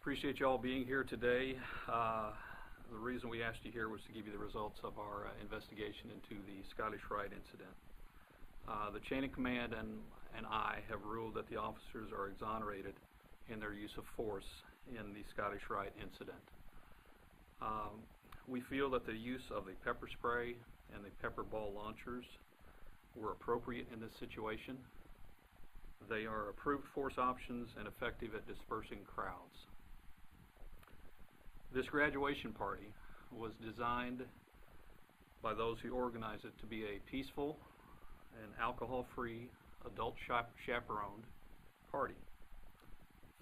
Appreciate you all being here today. The reason we asked you here was to give you the results of our investigation into the Scottish Rite incident. The chain of command and I have ruled that the officers are exonerated in their use of force in the Scottish Rite incident. We feel that the use of the pepper spray and the pepper ball launchers were appropriate in this situation. They are approved force options and effective at dispersing crowds. This graduation party was designed by those who organized it to be a peaceful and alcohol-free, adult chaperoned party.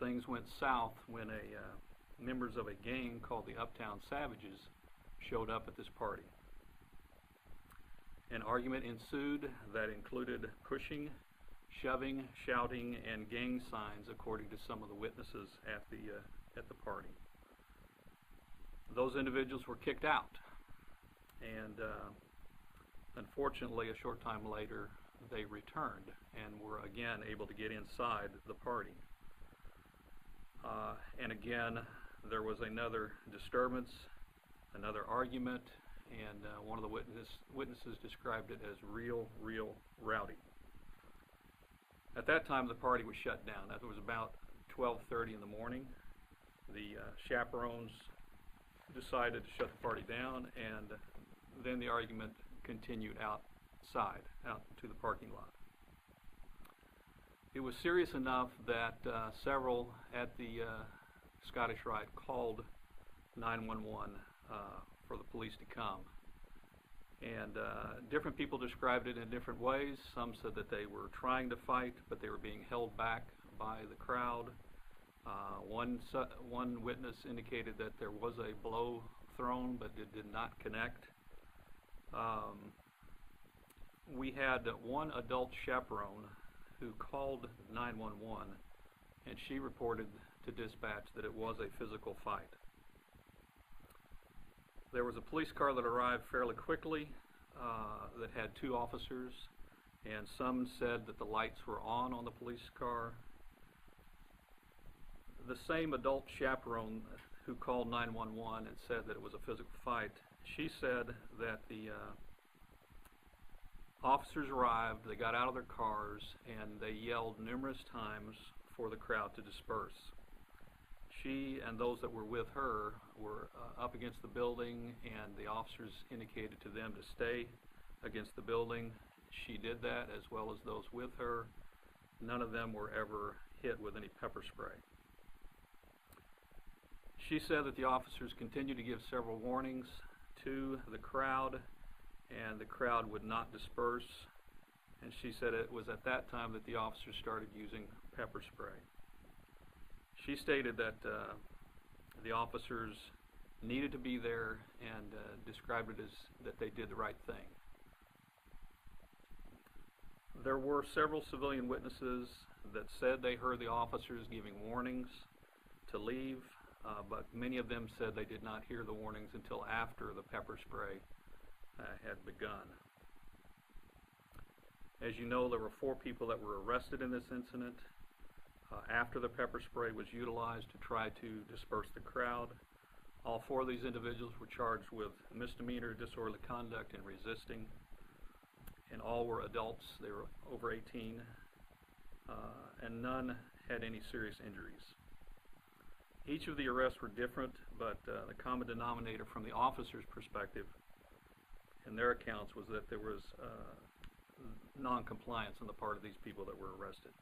Things went south when members of a gang called the Uptown Savages showed up at this party. An argument ensued that included pushing, shoving, shouting, and gang signs, according to some of the witnesses at the party. Those individuals were kicked out, and unfortunately, a short time later, they returned and were again able to get inside the party. And again, there was another disturbance, another argument, and one of the witnesses described it as real rowdy. At that time, the party was shut down. That was about 12:30 in the morning. The chaperones decided to shut the party down, and then the argument continued outside, out to the parking lot. It was serious enough that several at the Scottish Rite called 911 for the police to come. And different people described it in different ways. Some said that they were trying to fight, but they were being held back by the crowd. One witness indicated that there was a blow thrown, but it did not connect. We had one adult chaperone who called 911, and she reported to dispatch that it was a physical fight. There was a police car that arrived fairly quickly that had 2 officers, and some said that the lights were on the police car. The same adult chaperone who called 911 and said that it was a physical fight, she said that the officers arrived, they got out of their cars, and they yelled numerous times for the crowd to disperse. She and those that were with her were up against the building, and the officers indicated to them to stay against the building. She did that, as well as those with her. None of them were ever hit with any pepper spray. She said that the officers continued to give several warnings to the crowd, and the crowd would not disperse. And she said it was at that time that the officers started using pepper spray. She stated that the officers needed to be there, and described it as that they did the right thing. There were several civilian witnesses that said they heard the officers giving warnings to leave, but many of them said they did not hear the warnings until after the pepper spray had begun. As you know, there were 4 people that were arrested in this incident after the pepper spray was utilized to try to disperse the crowd. All 4 of these individuals were charged with misdemeanor, disorderly conduct, and resisting, and all were adults. They were over 18, and none had any serious injuries. Each of the arrests were different, but the common denominator from the officers' perspective in their accounts was that there was non-compliance on the part of these people that were arrested.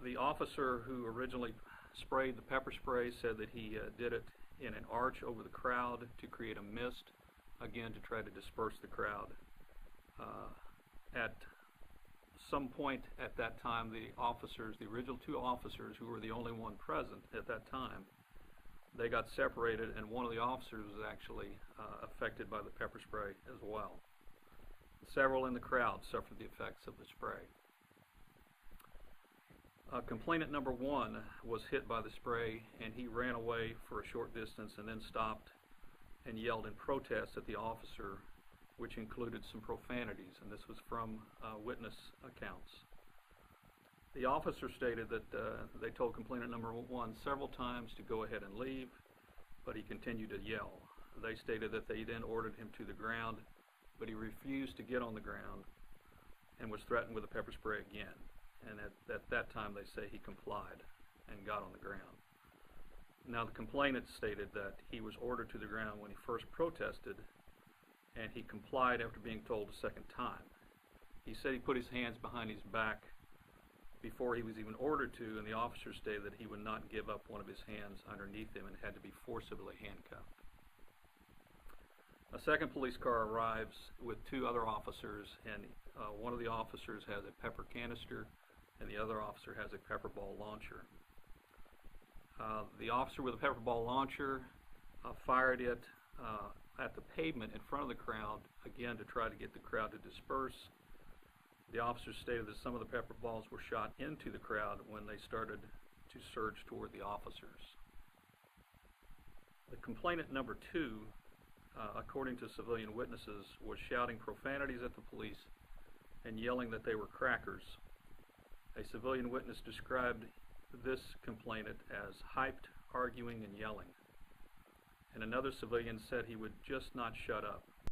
The officer who originally sprayed the pepper spray said that he did it in an arch over the crowd to create a mist, again to try to disperse the crowd. At some point at that time, the officers, the original 2 officers who were the only one present at that time, they got separated, and one of the officers was actually affected by the pepper spray as well. Several in the crowd suffered the effects of the spray. Complainant number 1 was hit by the spray, and he ran away for a short distance and then stopped and yelled in protest at the officer, which included some profanities, and this was from witness accounts. The officer stated that they told complainant number 1 several times to go ahead and leave, but he continued to yell. They stated that they then ordered him to the ground, but he refused to get on the ground and was threatened with a pepper spray again. And at that time they say he complied and got on the ground. Now the complainant stated that he was ordered to the ground when he first protested, and he complied after being told a second time. He said he put his hands behind his back before he was even ordered to, and the officer stated that he would not give up one of his hands underneath him and had to be forcibly handcuffed. A second police car arrives with 2 other officers, and one of the officers has a pepper canister and the other officer has a pepper ball launcher. The officer with a pepper ball launcher fired it at the pavement in front of the crowd, again to try to get the crowd to disperse. The officer stated that some of the pepper balls were shot into the crowd when they started to surge toward the officers. The complainant number 2, according to civilian witnesses, was shouting profanities at the police and yelling that they were crackers. A civilian witness described this complainant as hyped, arguing, and yelling. And another civilian said he would just not shut up.